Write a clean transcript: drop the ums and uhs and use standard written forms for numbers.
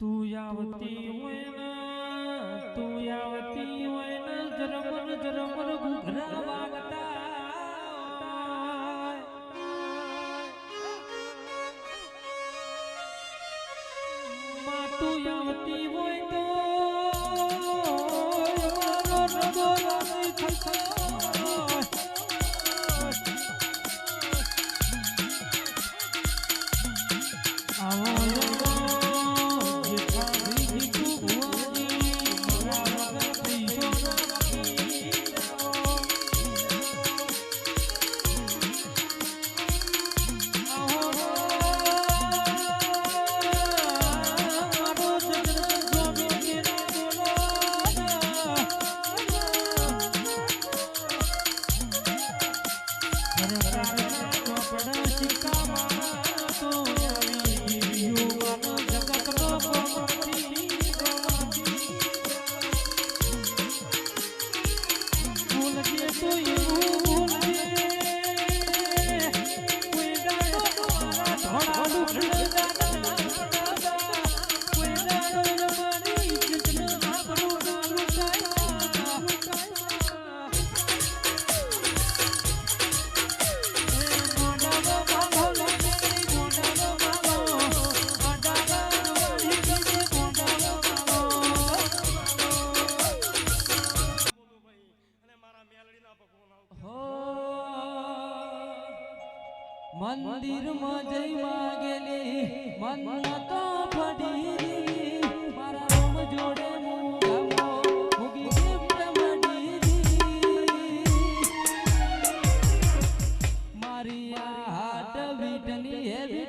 તું આવતી હોય ને જરમર જરમર ઘૂઘરા વાગતા માં તું આવતી હોય તો મારો રગો નથી થતો મંદિર માં જઈ માગેલી મન્નતો ફડી મારા રોમ જોડે મુગમો મુગી ગિફ્ટ મડી મારી આ હાટ વીટની હે